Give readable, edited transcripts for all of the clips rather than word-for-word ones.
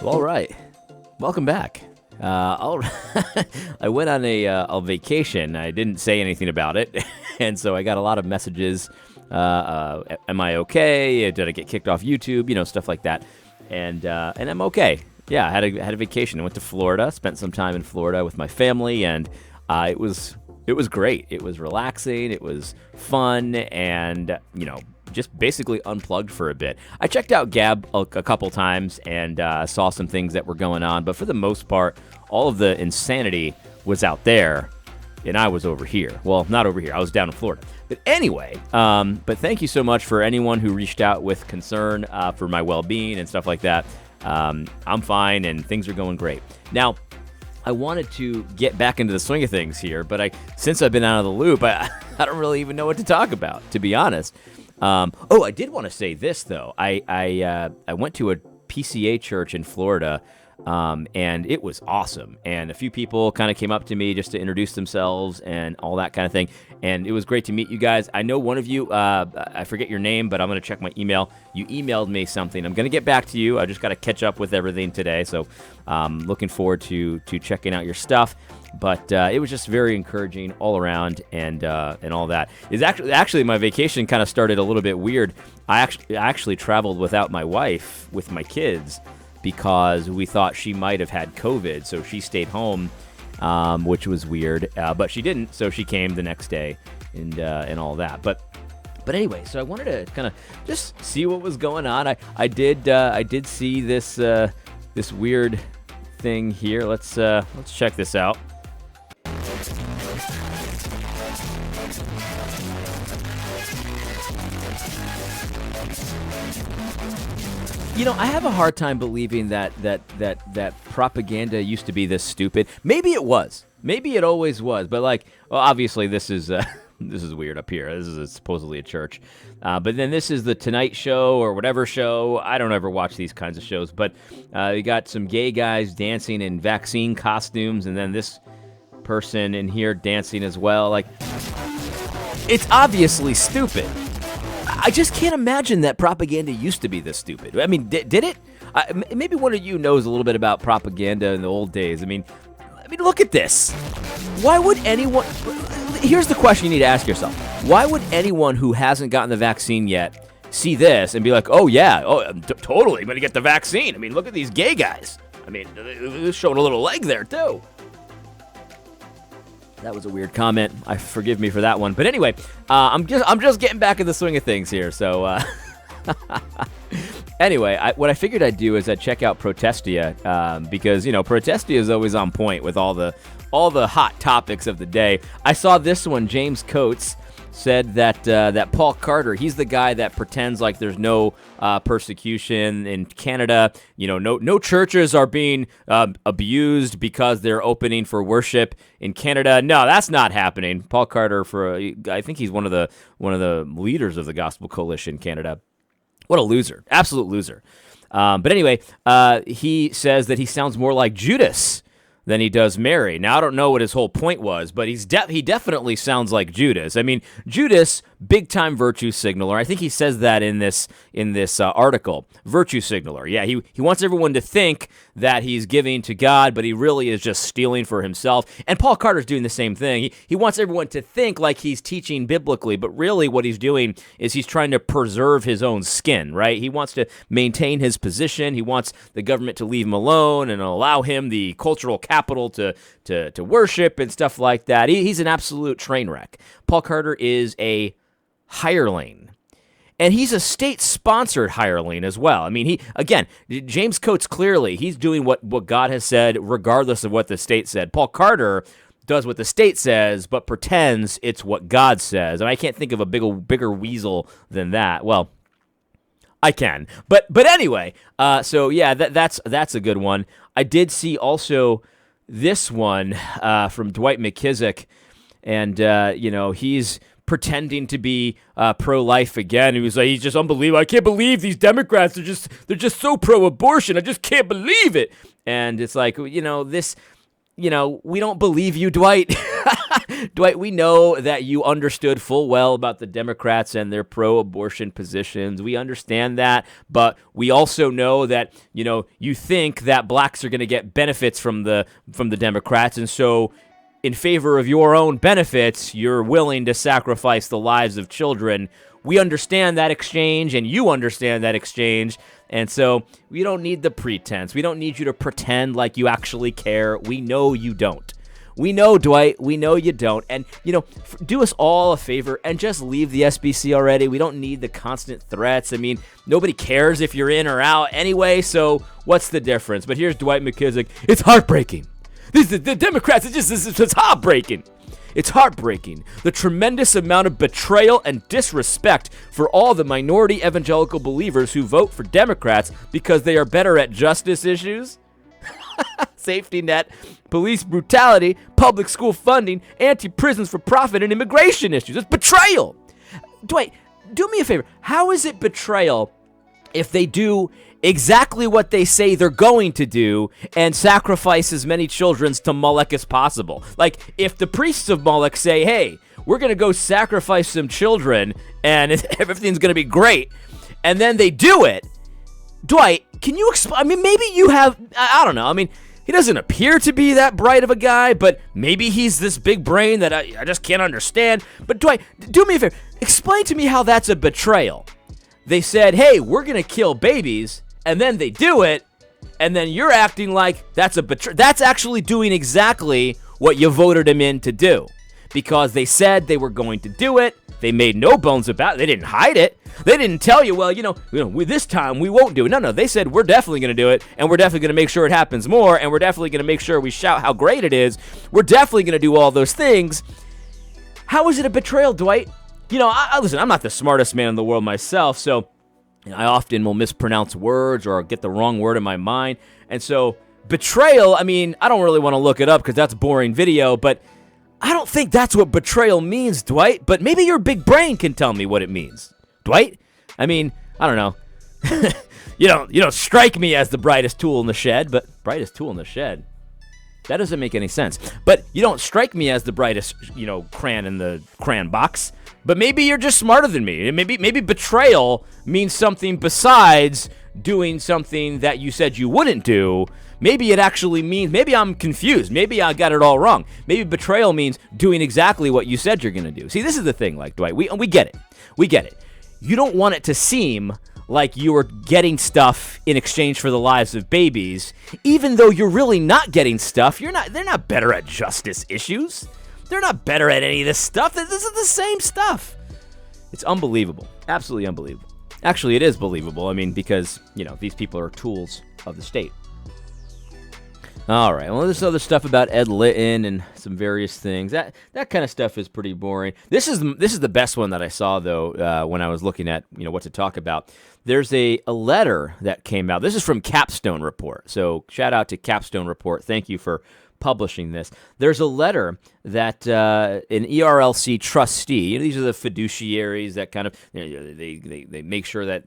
Well, all right. Welcome back. I went on a vacation. I didn't say anything about it, and so I got a lot of messages. Am I okay? Did I get kicked off YouTube? Stuff like that. And I'm okay. Yeah, I had a vacation. I went to Florida. Spent some time in Florida with my family, and it was great. It was relaxing. It was fun, and just basically unplugged for a bit. I checked out Gab a couple times and saw some things that were going on, but for the most part, all of the insanity was out there, and I was over here. Well, not over here. I was down in Florida. But anyway, but thank you so much for anyone who reached out with concern for my well-being and stuff like that. I'm fine, and things are going great. Now, I wanted to get back into the swing of things here, but since I've been out of the loop, I don't really even know what to talk about, to be honest. I did want to say this, though. I went to a PCA church in Florida, and it was awesome. And a few people kind of came up to me just to introduce themselves and all that kind of thing. And it was great to meet you guys. I know one of you, I forget your name, but I'm going to check my email. You emailed me something. I'm going to get back to you. I just got to catch up with everything today. So looking forward to checking out your stuff. But it was just very encouraging all around and all that. It's actually my vacation kind of started a little bit weird. I actually traveled without my wife with my kids because we thought she might have had COVID, so she stayed home, which was weird. But she didn't, so she came the next day and all that. But anyway, so I wanted to kind of just see what was going on. I did see this weird thing here. Let's check this out. I have a hard time believing that propaganda used to be this stupid. Maybe it was. Maybe it always was. But obviously this is this is weird up here. This is supposedly a church. But then this is the Tonight Show or whatever show. I don't ever watch these kinds of shows. But you got some gay guys dancing in vaccine costumes, and then this person in here dancing as well. It's obviously stupid. I just can't imagine that propaganda used to be this stupid. I mean, did it? Maybe one of you knows a little bit about propaganda in the old days. I mean, look at this. Why would anyone... Here's the question you need to ask yourself. Why would anyone who hasn't gotten the vaccine yet see this and be like, oh, yeah, totally, I'm going to get the vaccine. I mean, look at these gay guys. I mean, they're showing a little leg there, too. That was a weird comment. Forgive me for that one. But anyway, I'm just getting back in the swing of things here. So anyway, what I figured I'd do is I'd check out Protestia because Protestia is always on point with all the hot topics of the day. I saw this one. James Coates said that Paul Carter, he's the guy that pretends like there's no persecution in Canada. No churches are being abused because they're opening for worship in Canada. No, that's not happening. Paul Carter, I think he's one of the leaders of the Gospel Coalition Canada. What a loser, absolute loser. But anyway, he says that he sounds more like Judas than he does Mary. Now, I don't know what his whole point was, but he definitely sounds like Judas. I mean, Judas, big-time virtue signaler. I think he says that in this article. Virtue signaler. Yeah, he wants everyone to think that he's giving to God, but he really is just stealing for himself. And Paul Carter's doing the same thing. He wants everyone to think like he's teaching biblically, but really what he's doing is he's trying to preserve his own skin, right? He wants to maintain his position. He wants the government to leave him alone and allow him the cultural capital to worship and stuff like that. He's an absolute train wreck. Paul Carter is a hireling. And he's a state-sponsored hireling as well. I mean, James Coates, clearly, he's doing what God has said regardless of what the state said. Paul Carter does what the state says, but pretends it's what God says. And I can't think of a bigger weasel than that. Well, I can. But anyway, so yeah, that's a good one. I did see also this one from Dwight McKissick, and he's pretending to be pro-life again. He was like, he's just unbelievable. I can't believe these Democrats are they're just so pro-abortion. I just can't believe it. And it's like, this we don't believe you, Dwight. Dwight, we know that you understood full well about the Democrats and their pro-abortion positions. We understand that, but we also know that, you think that blacks are going to get benefits from the Democrats, and so in favor of your own benefits, you're willing to sacrifice the lives of children. We understand that exchange, and you understand that exchange, and so we don't need the pretense. We don't need you to pretend like you actually care. We know you don't. We know, Dwight. We know you don't. And, do us all a favor and just leave the SBC already. We don't need the constant threats. I mean, nobody cares if you're in or out anyway, so what's the difference? But here's Dwight McKissick. It's heartbreaking. The Democrats, it's heartbreaking. It's heartbreaking. The tremendous amount of betrayal and disrespect for all the minority evangelical believers who vote for Democrats because they are better at justice issues, safety net, police brutality, public school funding, anti-prisons for profit, and immigration issues. It's betrayal. Dwight, do me a favor. How is it betrayal if they do exactly what they say they're going to do and sacrifice as many children to Molech as possible? Like, if the priests of Molech say, hey, we're going to go sacrifice some children and everything's going to be great, and then they do it, Dwight, can you explain? I mean, maybe you have, I don't know. I mean, he doesn't appear to be that bright of a guy, but maybe he's this big brain that I just can't understand. But Dwight, do me a favor. Explain to me how that's a betrayal. They said, hey, we're going to kill babies, and then they do it, and then you're acting like that's a betrayal. That's actually doing exactly what you voted them in to do, because they said they were going to do it. They made no bones about it. They didn't hide it. They didn't tell you, well, this time we won't do it. No, they said we're definitely going to do it, and we're definitely going to make sure it happens more, and we're definitely going to make sure we shout how great it is. We're definitely going to do all those things. How is it a betrayal, Dwight? Listen, I'm not the smartest man in the world myself, so I often will mispronounce words or get the wrong word in my mind. And so betrayal, I mean, I don't really want to look it up because that's boring video, but I don't think that's what betrayal means, Dwight. But maybe your big brain can tell me what it means. Dwight? I mean, I don't know. You don't strike me as the brightest tool in the shed, but brightest tool in the shed? That doesn't make any sense. But you don't strike me as the brightest, crayon in the crayon box. But maybe you're just smarter than me. Maybe betrayal means something besides doing something that you said you wouldn't do. Maybe it actually means, maybe I'm confused. Maybe I got it all wrong. Maybe betrayal means doing exactly what you said you're going to do. See, this is the thing, like, Dwight, we get it. We get it. You don't want it to seem like you are getting stuff in exchange for the lives of babies, even though you're really not getting stuff. They're not better at justice issues. They're not better at any of this stuff. This is the same stuff. It's unbelievable. Absolutely unbelievable. Actually, it is believable. I mean, because, these people are tools of the state. All right. Well, there's other stuff about Ed Litton and some various things. That kind of stuff is pretty boring. This is the best one that I saw, though, when I was looking at, what to talk about. There's a letter that came out. This is from Capstone Report. So shout out to Capstone Report. Thank you for publishing this. There's a letter that an ERLC trustee, these are the fiduciaries that kind of, they make sure that,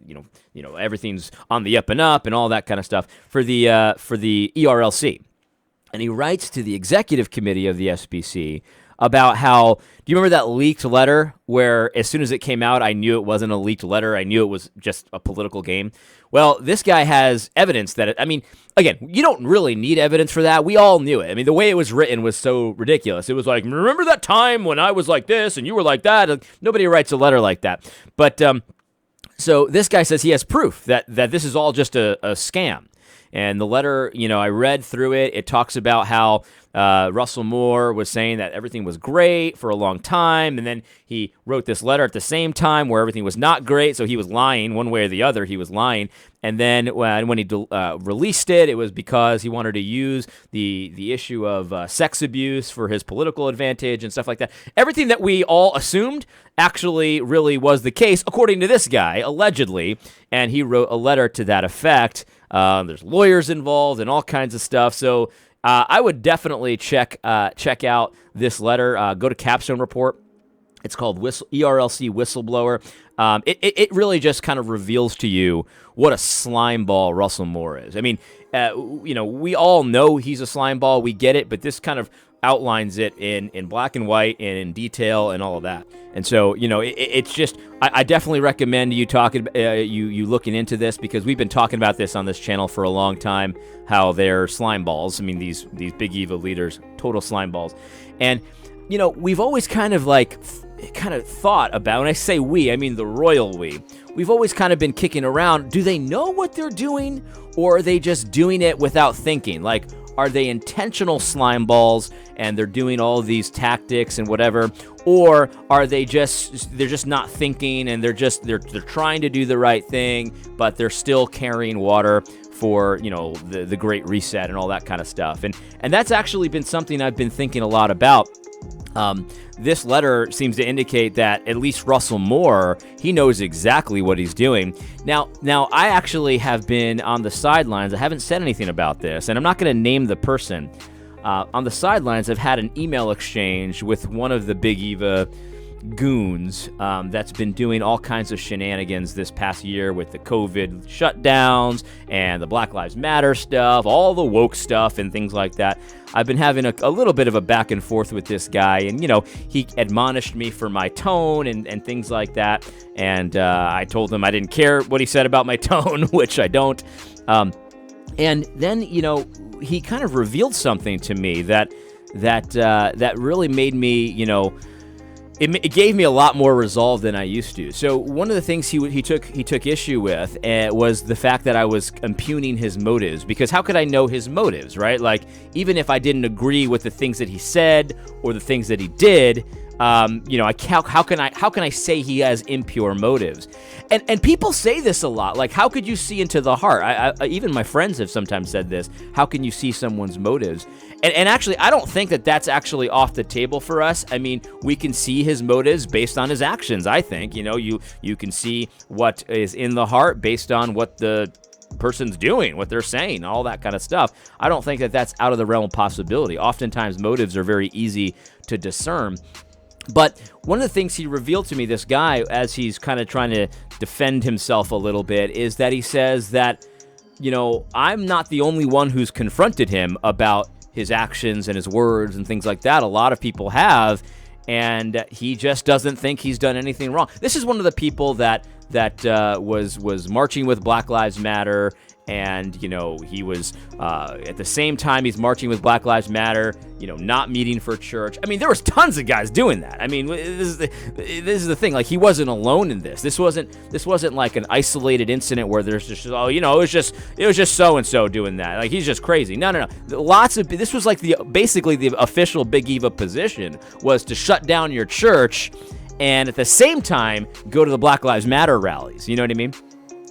everything's on the up and up and all that kind of stuff for the ERLC. And he writes to the executive committee of the SBC about how, do you remember that leaked letter where as soon as it came out, I knew it wasn't a leaked letter. I knew it was just a political game. Well, this guy has evidence that again, you don't really need evidence for that. We all knew it. I mean, the way it was written was so ridiculous. It was like, remember that time when I was like this and you were like that? Nobody writes a letter like that. But so this guy says he has proof that this is all just a scam. And the letter, I read through it. It talks about how Russell Moore was saying that everything was great for a long time, and then he wrote this letter at the same time where everything was not great, so he was lying one way or the other. He was lying. And then when he released it, it was because he wanted to use the issue of sex abuse for his political advantage and stuff like that. Everything that we all assumed actually really was the case, according to this guy, allegedly, and he wrote a letter to that effect. There's lawyers involved and all kinds of stuff. So I would definitely check out this letter. Go to Capstone Report. It's called ERLC Whistleblower. It really just kind of reveals to you what a slime ball Russell Moore is. I mean, we all know he's a slime ball. We get it, but this kind of outlines it in black and white and in detail and all of that. And so, it's just, I definitely recommend you you looking into this, because we've been talking about this on this channel for a long time, how they're slime balls. I mean, these big evil leaders, total slime balls. And, we've always kind of thought about, when I say we, I mean the royal we. We've always kind of been kicking around, do they know what they're doing, or are they just doing it without thinking? Like, are they intentional slime balls and they're doing all of these tactics and whatever, or are they're just not thinking and they're trying to do the right thing, but they're still carrying water for, the Great Reset and all that kind of stuff. And that's actually been something I've been thinking a lot about. This letter seems to indicate that at least Russell Moore, he knows exactly what he's doing. Now, I actually have been on the sidelines. I haven't said anything about this, and I'm not going to name the person. On the sidelines, I've had an email exchange with one of the Big Eva goons that's been doing all kinds of shenanigans this past year with the COVID shutdowns and the Black Lives Matter stuff, all the woke stuff and things like that. I've been having a little bit of a back and forth with this guy, and he admonished me for my tone and things like that, and I told him I didn't care what he said about my tone, which I don't. And then he kind of revealed something to me that really made me It gave me a lot more resolve than I used to. So one of the things he took issue with was the fact that I was impugning his motives, because how could I know his motives, right? Like, even if I didn't agree with the things that he said or the things that he did, how can I say he has impure motives? And people say this a lot. Like, how could you see into the heart? I even my friends have sometimes said this. How can you see someone's motives? And actually, I don't think that that's actually off the table for us. I mean, we can see his motives based on his actions, I think. You can see what is in the heart based on what the person's doing, what they're saying, all that kind of stuff. I don't think that that's out of the realm of possibility. Oftentimes, motives are very easy to discern. But one of the things he revealed to me, this guy, as he's kind of trying to defend himself a little bit, is that he says that, I'm not the only one who's confronted him about his actions and his words and things like that. A lot of people have, and he just doesn't think he's done anything wrong. This is one of the people that was marching with Black Lives Matter, and he was at the same time he's marching with Black Lives Matter, not meeting for church. I mean, there was tons of guys doing that. I mean, this is the thing. Like, he wasn't alone in this. This wasn't like an isolated incident where there's just it was just so and so doing that. Like, he's just crazy. No. This was like basically the official Big Eva position was to shut down your church, and at the same time go to the Black Lives Matter rallies. You know what I mean?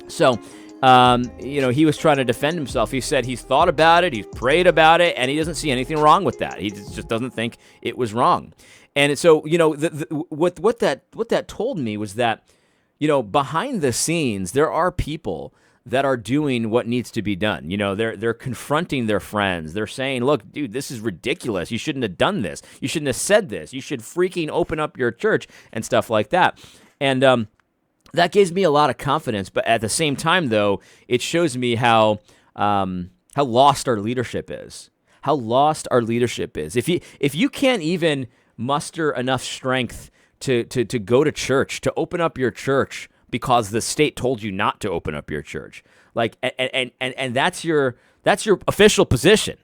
So, he was trying to defend himself. He said he's thought about it, he's prayed about it, and he doesn't see anything wrong with that. He just doesn't think it was wrong. And so, what that told me was that, behind the scenes, there are people that are doing what needs to be done. They're confronting their friends. They're saying, look, dude, this is ridiculous. You shouldn't have done this. You shouldn't have said this. You should freaking open up your church and stuff like that. And, that gives me a lot of confidence, but at the same time, though, it shows me how lost our leadership is. How lost our leadership is. If you can't even muster enough strength to go to church, to open up your church because the state told you not to open up your church, like, and that's your official position,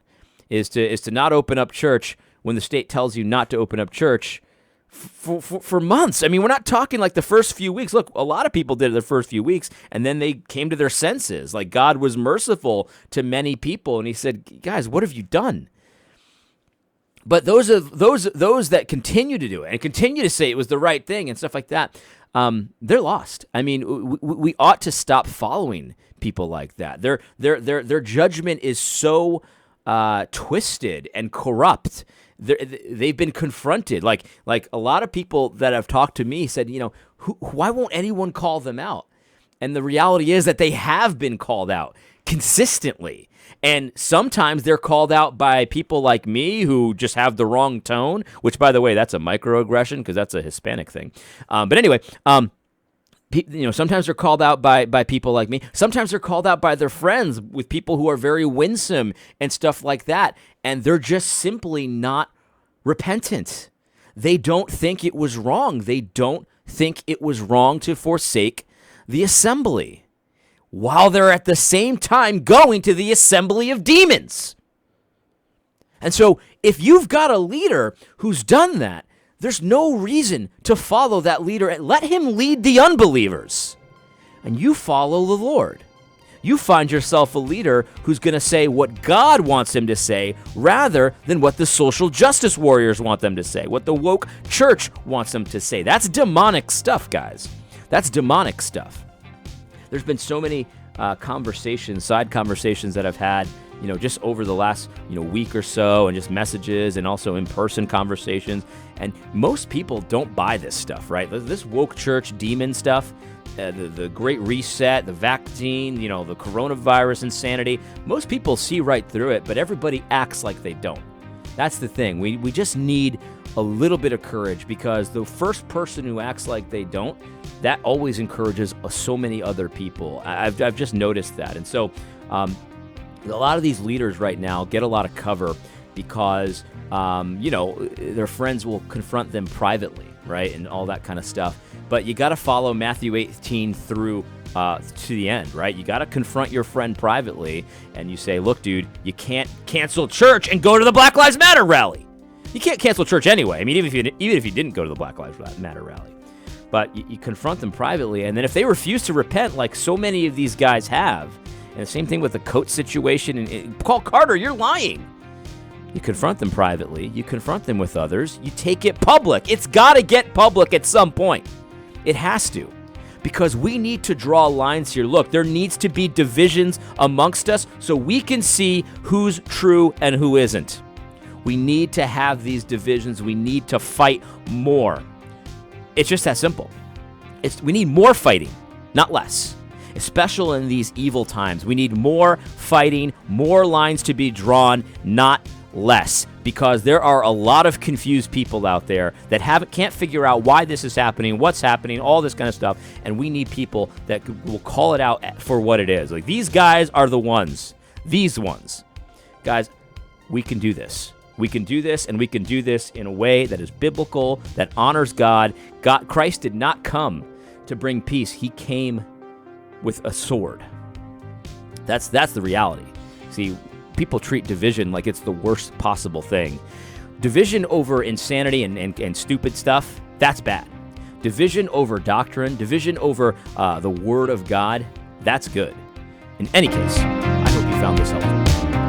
is to not open up church when the state tells you not to open up church. For months. I mean, we're not talking like the first few weeks. Look, a lot of people did it the first few weeks, and then they came to their senses. Like, God was merciful to many people, and he said, guys, what have you done? But those that continue to do it and continue to say it was the right thing and stuff like that, they're lost. I mean, we ought to stop following people like that. Their judgment is so twisted and corrupt. They've been confronted. Like a lot of people that have talked to me said, why won't anyone call them out? And the reality is that they have been called out consistently. And sometimes they're called out by people like me who just have the wrong tone, which, by the way, that's a microaggression because that's a Hispanic thing. But anyway, sometimes they're called out by people like me. Sometimes they're called out by their friends with people who are very winsome and stuff like that. And they're just simply not repentant. They don't think it was wrong. They don't think it was wrong to forsake the assembly, while they're at the same time going to the assembly of demons. And so if you've got a leader who's done that, there's no reason to follow that leader. Let him lead the unbelievers, and you follow the Lord. You find yourself a leader who's going to say what God wants him to say rather than what the social justice warriors want them to say, what the woke church wants them to say. That's demonic stuff, guys. That's demonic stuff. There's been so many side conversations that I've had, just over the last, week or so, and just messages and also in-person conversations. And most people don't buy this stuff, right? This woke church demon stuff, the Great Reset, the vaccine, the coronavirus insanity. Most people see right through it, but everybody acts like they don't. That's the thing. We just need a little bit of courage, because the first person who acts like they don't, that always encourages so many other people. I've just noticed that. And so a lot of these leaders right now get a lot of cover because, their friends will confront them privately, right, and all that kind of stuff. But you got to follow Matthew 18 through to the end, right? You got to confront your friend privately, and you say, look, dude, you can't cancel church and go to the Black Lives Matter rally. You can't cancel church anyway. I mean, even if you didn't go to the Black Lives Matter rally. But you confront them privately, and then if they refuse to repent, like so many of these guys have, and the same thing with the coat situation, and Paul Carter, you're lying. You confront them privately. You confront them with others. You take it public. It's got to get public at some point. It has to, because we need to draw lines here. Look, there needs to be divisions amongst us so we can see who's true and who isn't. We need to have these divisions. We need to fight more. It's just that simple. We need more fighting, not less. Especially in these evil times. We need more fighting, more lines to be drawn, not less. Because there are a lot of confused people out there that can't figure out why this is happening, what's happening, all this kind of stuff. And we need people that will call it out for what it is. Like, these guys are the ones. These ones. Guys, we can do this. We can do this, and we can do this in a way that is biblical, that honors God. Christ did not come to bring peace. He came with a sword. That's the reality. See, people treat division like it's the worst possible thing. Division over insanity and stupid stuff, that's bad. Division over doctrine, division over the Word of God, that's good. In any case, I hope you found this helpful.